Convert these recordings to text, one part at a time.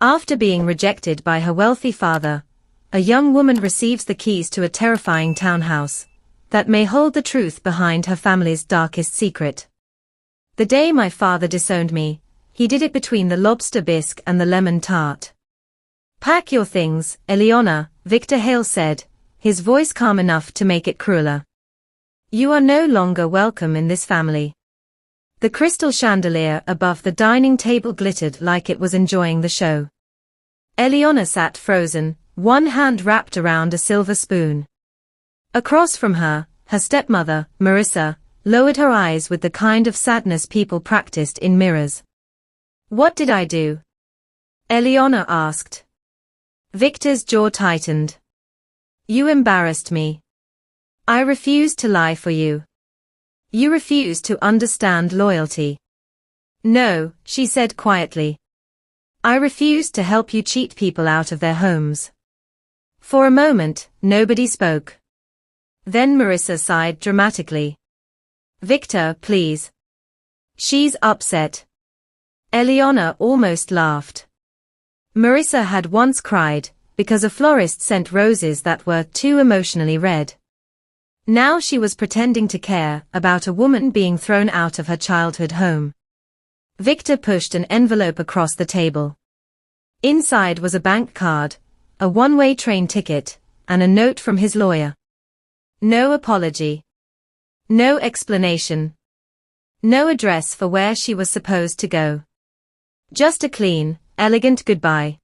After being rejected by her wealthy father, a young woman receives the keys to a terrifying townhouse that may hold the truth behind her family's darkest secret. The day my father disowned me, he did it between the lobster bisque and the lemon tart. "Pack your things, Eliana," Victor Hale said, his voice calm enough to make it crueler. "You are no longer welcome in this family." The crystal chandelier above the dining table glittered like it was enjoying the show. Eliana sat frozen, one hand wrapped around a silver spoon. Across from her, her stepmother, Marissa, lowered her eyes with the kind of sadness people practiced in mirrors. "What did I do?" Eliana asked. Victor's jaw tightened. "You embarrassed me. I refused to lie for you. You refused to understand loyalty." "No," she said quietly. "I refused to help you cheat people out of their homes." For a moment, nobody spoke. Then Marissa sighed dramatically. "Victor, please. She's upset." Eliana almost laughed. Marissa had once cried because a florist sent roses that were too emotionally red. Now she was pretending to care about a woman being thrown out of her childhood home. Victor pushed an envelope across the table. Inside was a bank card, a one-way train ticket, and a note from his lawyer. No apology. No explanation. No address for where she was supposed to go. Just a clean, elegant goodbye.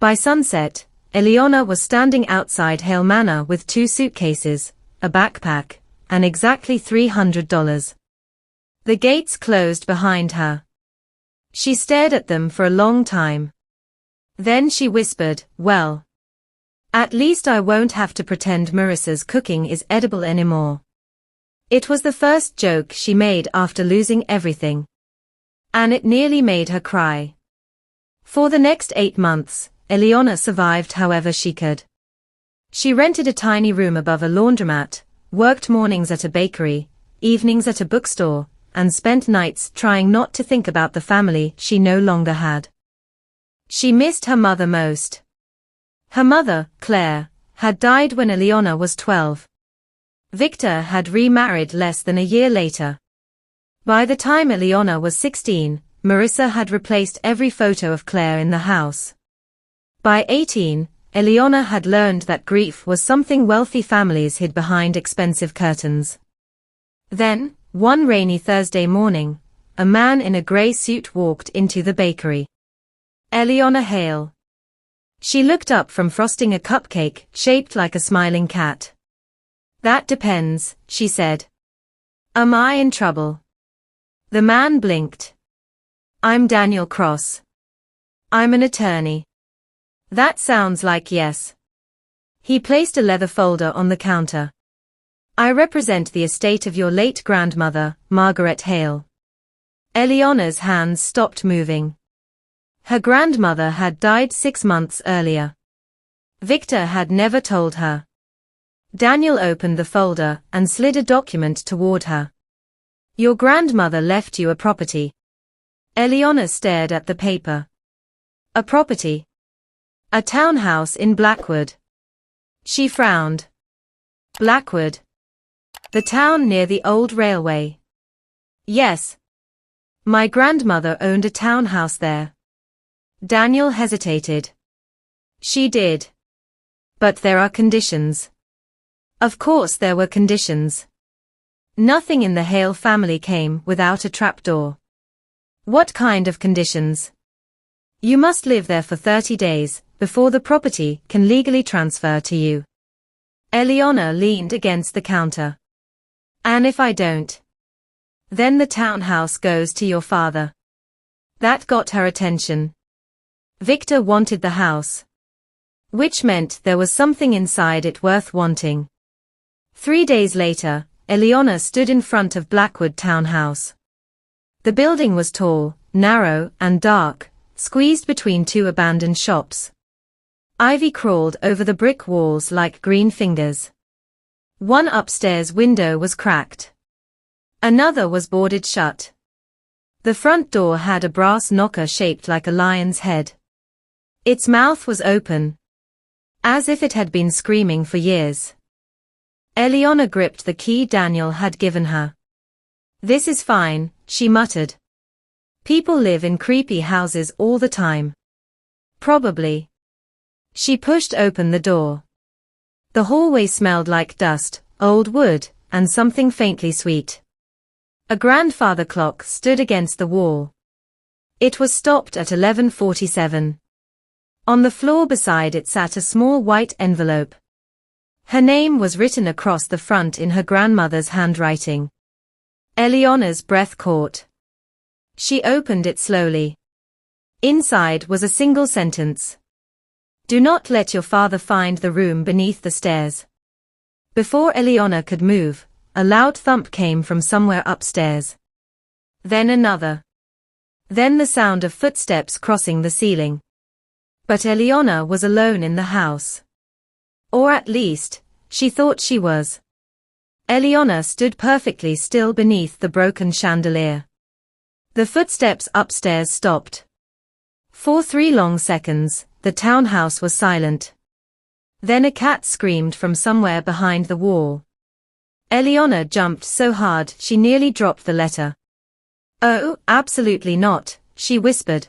By sunset, Eliana was standing outside Hale Manor with 2 suitcases, a backpack, and exactly $300. The gates closed behind her. She stared at them for a long time. Then she whispered, "Well, at least I won't have to pretend Marissa's cooking is edible anymore." It was the first joke she made after losing everything. And it nearly made her cry. For the next 8 months, Eliana survived however she could. She rented a tiny room above a laundromat, worked mornings at a bakery, evenings at a bookstore, and spent nights trying not to think about the family she no longer had. She missed her mother most. Her mother, Claire, had died when Eliana was 12. Victor had remarried less than a year later. By the time Eliana was 16, Marissa had replaced every photo of Claire in the house. By 18, Eliana had learned that grief was something wealthy families hid behind expensive curtains. Then, one rainy Thursday morning, a man in a grey suit walked into the bakery. Eliana Hale. She looked up from frosting a cupcake shaped like a smiling cat. "That depends," she said. "Am I in trouble?" The man blinked. "I'm Daniel Cross. I'm an attorney." "That sounds like yes." He placed a leather folder on the counter. "I represent the estate of your late grandmother, Margaret Hale." Eliana's hands stopped moving. Her grandmother had died 6 months earlier. Victor had never told her. Daniel opened the folder and slid a document toward her. "Your grandmother left you a property." Eliana stared at the paper. "A property? A townhouse in Blackwood." She frowned. "Blackwood? The town near the old railway?" "Yes. My grandmother owned a townhouse there." Daniel hesitated. "She did. But there are conditions." Of course there were conditions. Nothing in the Hale family came without a trapdoor. "What kind of conditions?" "You must live there for 30 days, before the property can legally transfer to you." Eliana leaned against the counter. "And if I don't?" "Then the townhouse goes to your father." That got her attention. Victor wanted the house. Which meant there was something inside it worth wanting. 3 days later, Eliana stood in front of Blackwood Townhouse. The building was tall, narrow, and dark, squeezed between 2 abandoned shops. Ivy crawled over the brick walls like green fingers. One upstairs window was cracked. Another was boarded shut. The front door had a brass knocker shaped like a lion's head. Its mouth was open, as if it had been screaming for years. Eliana gripped the key Daniel had given her. "This is fine," she muttered. "People live in creepy houses all the time. Probably." She pushed open the door. The hallway smelled like dust, old wood, and something faintly sweet. A grandfather clock stood against the wall. It was stopped at 11:47. On the floor beside it sat a small white envelope. Her name was written across the front in her grandmother's handwriting. Eliana's breath caught. She opened it slowly. Inside was a single sentence. "Do not let your father find the room beneath the stairs." Before Eliana could move, a loud thump came from somewhere upstairs. Then another. Then the sound of footsteps crossing the ceiling. But Eliana was alone in the house. Or at least, she thought she was. Eliana stood perfectly still beneath the broken chandelier. The footsteps upstairs stopped. For 3 long seconds, the townhouse was silent. Then a cat screamed from somewhere behind the wall. Eliana jumped so hard she nearly dropped the letter. "Oh, absolutely not," she whispered.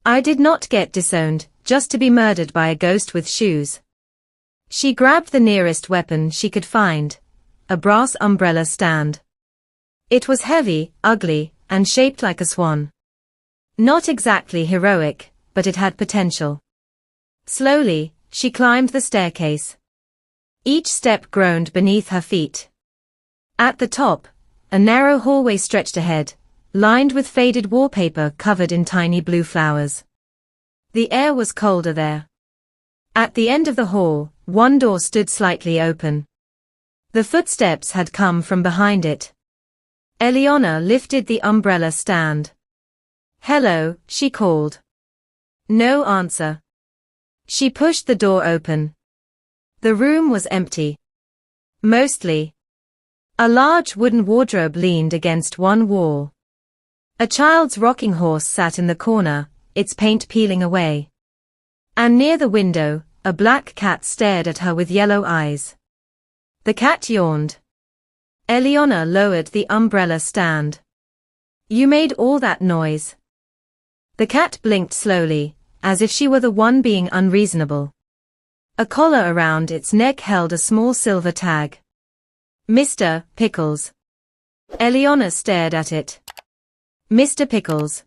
"I did not get disowned, just to be murdered by a ghost with shoes." She grabbed the nearest weapon she could find, a brass umbrella stand. It was heavy, ugly, and shaped like a swan. Not exactly heroic, but it had potential. Slowly, she climbed the staircase. Each step groaned beneath her feet. At the top, a narrow hallway stretched ahead, lined with faded wallpaper covered in tiny blue flowers. The air was colder there. At the end of the hall, one door stood slightly open. The footsteps had come from behind it. Eliana lifted the umbrella stand. "Hello," she called. No answer. She pushed the door open. The room was empty. Mostly. A large wooden wardrobe leaned against one wall. A child's rocking horse sat in the corner, its paint peeling away. And near the window, a black cat stared at her with yellow eyes. The cat yawned. Eliana lowered the umbrella stand. "You made all that noise." The cat blinked slowly, as if she were the one being unreasonable. A collar around its neck held a small silver tag. "Mr. Pickles." Eliana stared at it. "Mr. Pickles."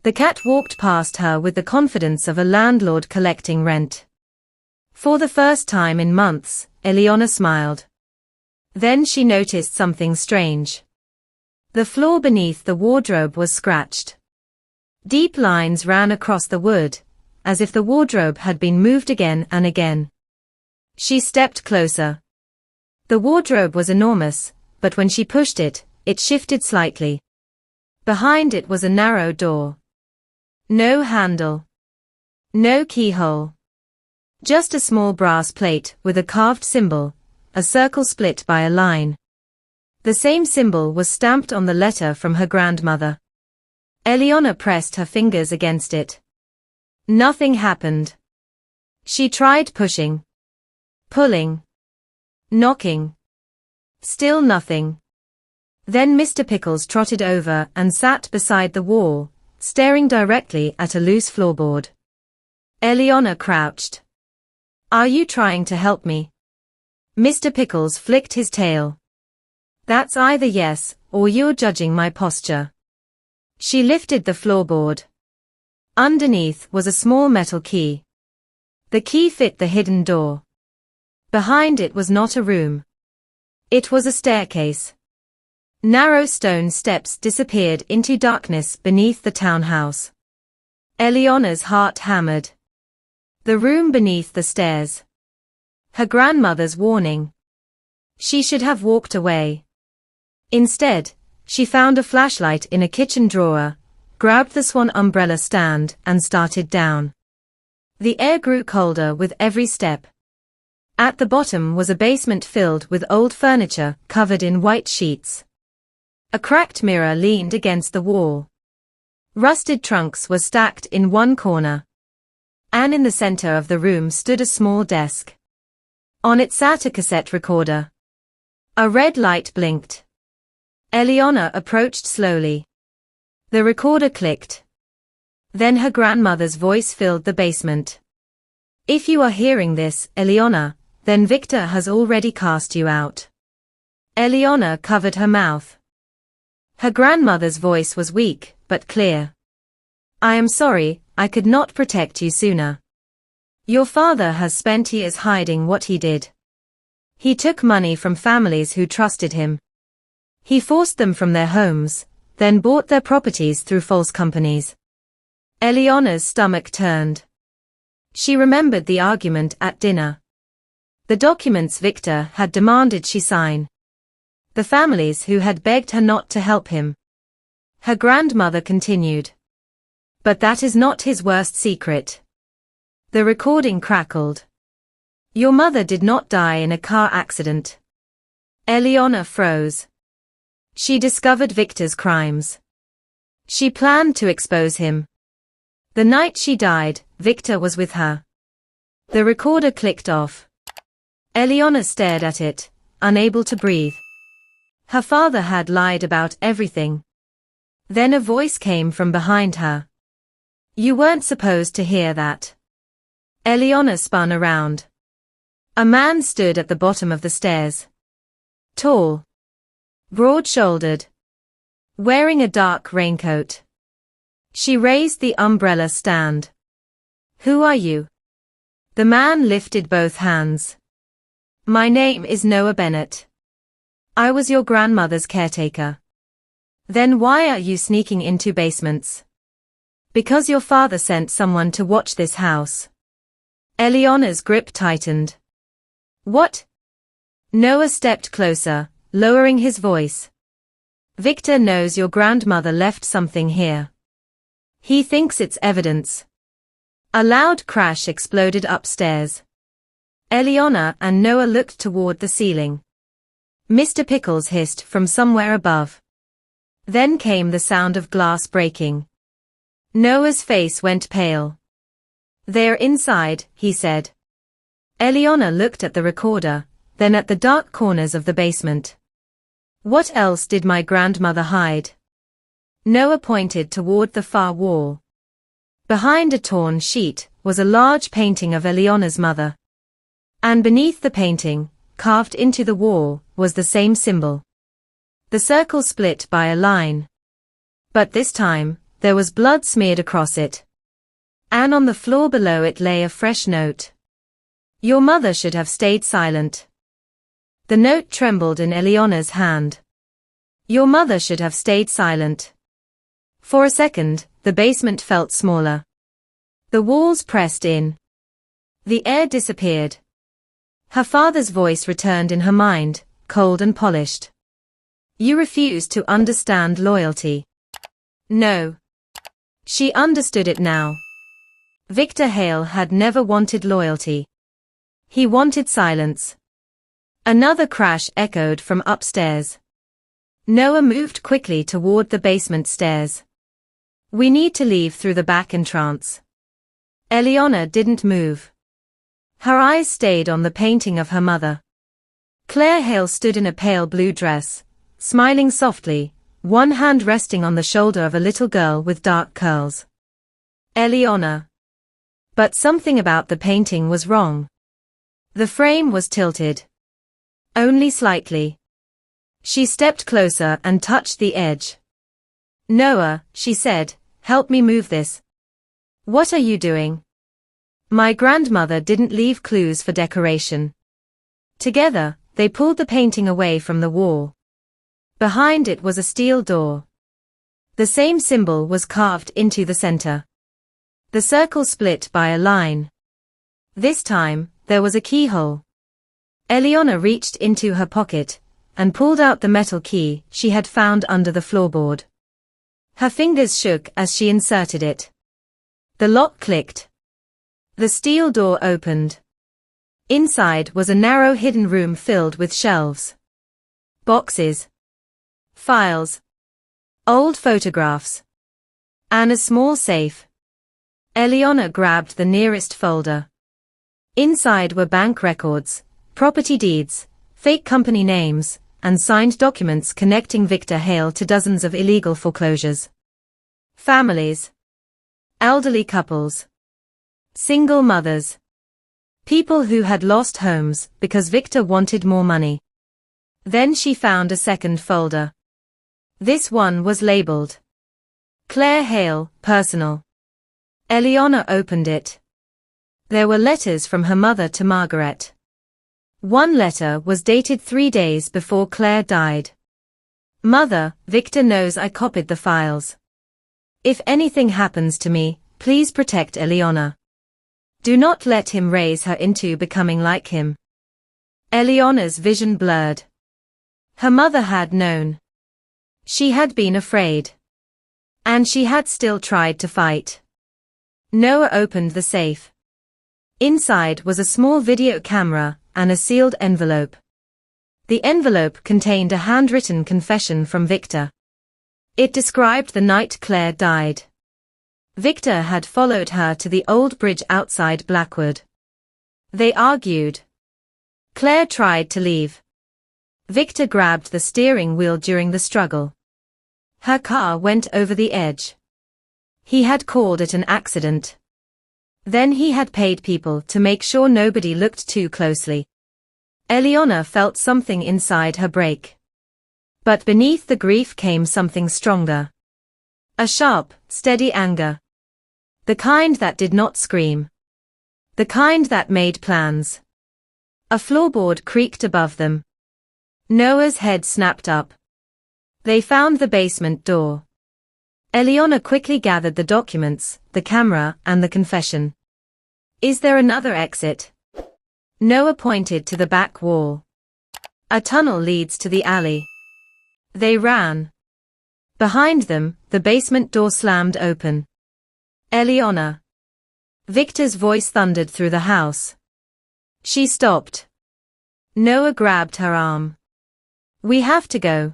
The cat walked past her with the confidence of a landlord collecting rent. For the first time in months, Eliana smiled. Then she noticed something strange. The floor beneath the wardrobe was scratched. Deep lines ran across the wood, as if the wardrobe had been moved again and again. She stepped closer. The wardrobe was enormous, but when she pushed it, it shifted slightly. Behind it was a narrow door. No handle. No keyhole. Just a small brass plate with a carved symbol, a circle split by a line. The same symbol was stamped on the letter from her grandmother. Eliana pressed her fingers against it. Nothing happened. She tried pushing, pulling, knocking. Still nothing. Then Mr. Pickles trotted over and sat beside the wall, staring directly at a loose floorboard. Eliana crouched. "Are you trying to help me?" Mr. Pickles flicked his tail. "That's either yes, or you're judging my posture." She lifted the floorboard. Underneath was a small metal key. The key fit the hidden door. Behind it was not a room. It was a staircase. Narrow stone steps disappeared into darkness beneath the townhouse. Eliana's heart hammered. The room beneath the stairs. Her grandmother's warning. She should have walked away. Instead, she found a flashlight in a kitchen drawer, grabbed the swan umbrella stand, and started down. The air grew colder with every step. At the bottom was a basement filled with old furniture covered in white sheets. A cracked mirror leaned against the wall. Rusted trunks were stacked in one corner. and in the center of the room stood a small desk. On it sat a cassette recorder. A red light blinked. Eliana approached slowly. The recorder clicked. Then her grandmother's voice filled the basement. "If you are hearing this, Eliana, then Victor has already cast you out." Eliana covered her mouth. Her grandmother's voice was weak, but clear. "I am sorry, I could not protect you sooner. Your father has spent years hiding what he did. He took money from families who trusted him. He forced them from their homes, then bought their properties through false companies." Eliana's stomach turned. She remembered the argument at dinner. The documents Victor had demanded she sign. The families who had begged her not to help him. Her grandmother continued. "But that is not his worst secret." The recording crackled. "Your mother did not die in a car accident." Eliana froze. She discovered Victor's crimes. She planned to expose him. The night she died, Victor was with her. The recorder clicked off. Eliana stared at it, unable to breathe. Her father had lied about everything. Then a voice came from behind her. "You weren't supposed to hear that." Eliana spun around. A man stood at the bottom of the stairs. Tall. Broad-shouldered. Wearing a dark raincoat. She raised the umbrella stand. "Who are you?" The man lifted both hands. "My name is Noah Bennett. I was your grandmother's caretaker." "Then why are you sneaking into basements?" "Because your father sent someone to watch this house." Eliana's grip tightened. "What?" Noah stepped closer, lowering his voice. "Victor knows your grandmother left something here. He thinks it's evidence." A loud crash exploded upstairs. Eliana and Noah looked toward the ceiling. Mr. Pickles hissed from somewhere above. Then came the sound of glass breaking. Noah's face went pale. "They're inside," he said. Eliana looked at the recorder, then at the dark corners of the basement. "What else did my grandmother hide?" Noah pointed toward the far wall. Behind a torn sheet was a large painting of Eliana's mother. And beneath the painting, carved into the wall, was the same symbol. The circle split by a line. But this time, there was blood smeared across it. And on the floor below it lay a fresh note. "Your mother should have stayed silent." The note trembled in Eliana's hand. "Your mother should have stayed silent." For a second, the basement felt smaller. The walls pressed in. The air disappeared. Her father's voice returned in her mind, cold and polished. "You refuse to understand loyalty." No. She understood it now. Victor Hale had never wanted loyalty. He wanted silence. Another crash echoed from upstairs. Noah moved quickly toward the basement stairs. "We need to leave through the back entrance." Eliana didn't move. Her eyes stayed on the painting of her mother. Claire Hale stood in a pale blue dress, smiling softly, one hand resting on the shoulder of a little girl with dark curls. Eliana. But something about the painting was wrong. The frame was tilted. Only slightly. She stepped closer and touched the edge. "Noah," she said, "help me move this." "What are you doing?" "My grandmother didn't leave clues for decoration." Together, they pulled the painting away from the wall. Behind it was a steel door. The same symbol was carved into the center. The circle split by a line. This time, there was a keyhole. Eliana reached into her pocket and pulled out the metal key she had found under the floorboard. Her fingers shook as she inserted it. The lock clicked. The steel door opened. Inside was a narrow hidden room filled with shelves. Boxes. Files. Old photographs. And a small safe. Eliana grabbed the nearest folder. Inside were bank records, property deeds, fake company names, and signed documents connecting Victor Hale to dozens of illegal foreclosures. Families. Elderly couples. Single mothers. People who had lost homes because Victor wanted more money. Then she found a second folder. This one was labeled Claire Hale, Personal. Eliana opened it. There were letters from her mother to Margaret. One letter was dated 3 days before Claire died. Mother, Victor knows I copied the files. If anything happens to me, please protect Eliana. Do not let him raise her into becoming like him. Eliana's vision blurred. Her mother had known. She had been afraid. And she had still tried to fight. Noah opened the safe. Inside was a small video camera and a sealed envelope. The envelope contained a handwritten confession from Victor. It described the night Claire died. Victor had followed her to the old bridge outside Blackwood. They argued. Claire tried to leave. Victor grabbed the steering wheel during the struggle. Her car went over the edge. He had called it an accident. Then he had paid people to make sure nobody looked too closely. Eliana felt something inside her break. But beneath the grief came something stronger. A sharp, steady anger. The kind that did not scream. The kind that made plans. A floorboard creaked above them. Noah's head snapped up. They found the basement door. Eliana quickly gathered the documents, the camera, and the confession. Is there another exit? Noah pointed to the back wall. A tunnel leads to the alley. They ran. Behind them, the basement door slammed open. Eliana. Victor's voice thundered through the house. She stopped. Noah grabbed her arm. We have to go.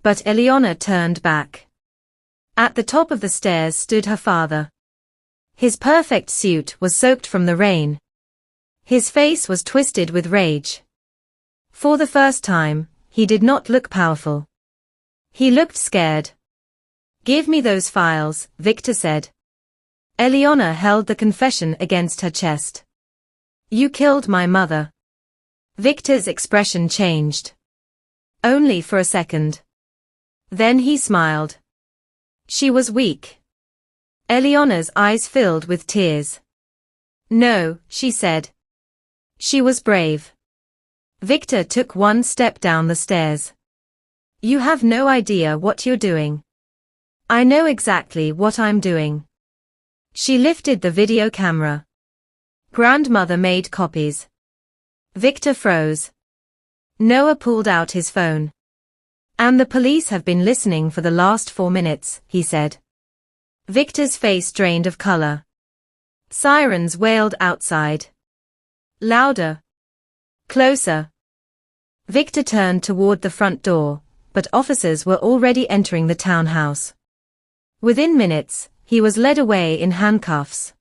But Eliana turned back. At the top of the stairs stood her father. His perfect suit was soaked from the rain. His face was twisted with rage. For the first time, he did not look powerful. He looked scared. Give me those files, Victor said. Eliana held the confession against her chest. You killed my mother. Victor's expression changed. Only for a second. Then he smiled. She was weak. Eliana's eyes filled with tears. No, she said. She was brave. Victor took one step down the stairs. You have no idea what you're doing. I know exactly what I'm doing. She lifted the video camera. Grandmother made copies. Victor froze. Noah pulled out his phone. And the police have been listening for the last 4 minutes, he said. Victor's face drained of color. Sirens wailed outside. Louder. Closer. Victor turned toward the front door, but officers were already entering the townhouse. Within minutes, he was led away in handcuffs.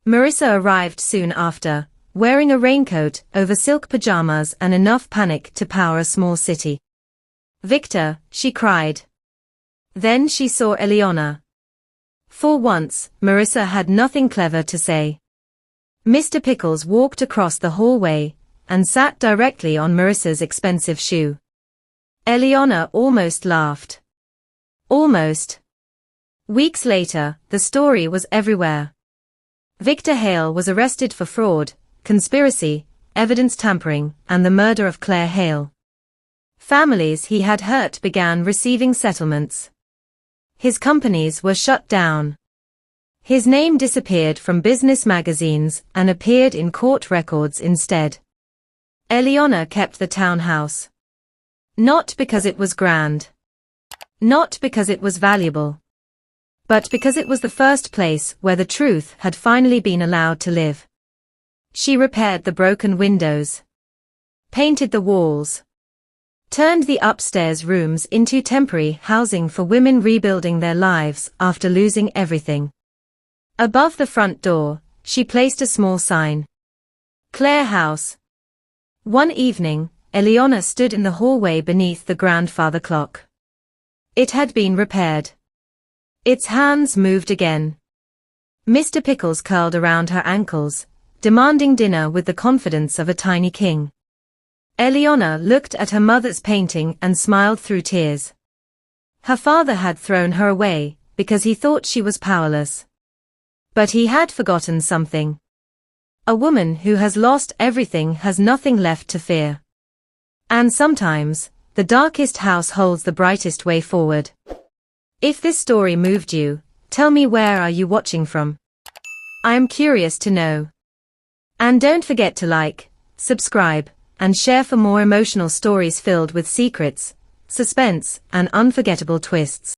Marissa arrived soon after, wearing a raincoat over silk pajamas and enough panic to power a small city. Victor, she cried. Then she saw Eliana. For once, Marissa had nothing clever to say. Mr. Pickles walked across the hallway and sat directly on Marissa's expensive shoe. Eliana almost laughed. Almost. Weeks later, the story was everywhere. Victor Hale was arrested for fraud, conspiracy, evidence tampering, and the murder of Claire Hale. Families he had hurt began receiving settlements. His companies were shut down. His name disappeared from business magazines and appeared in court records instead. Eliana kept the townhouse. Not because it was grand. Not because it was valuable. But because it was the first place where the truth had finally been allowed to live. She repaired the broken windows. Painted the walls. Turned the upstairs rooms into temporary housing for women rebuilding their lives after losing everything. Above the front door, she placed a small sign. Clare House. One evening, Eliana stood in the hallway beneath the grandfather clock. It had been repaired. Its hands moved again. Mr. Pickles curled around her ankles, demanding dinner with the confidence of a tiny king. Eliana looked at her mother's painting and smiled through tears. Her father had thrown her away, because he thought she was powerless. But he had forgotten something. A woman who has lost everything has nothing left to fear. And sometimes, the darkest house holds the brightest way forward. If this story moved you, tell me, where are you watching from? I am curious to know. And don't forget to like, subscribe, and share for more emotional stories filled with secrets, suspense, and unforgettable twists.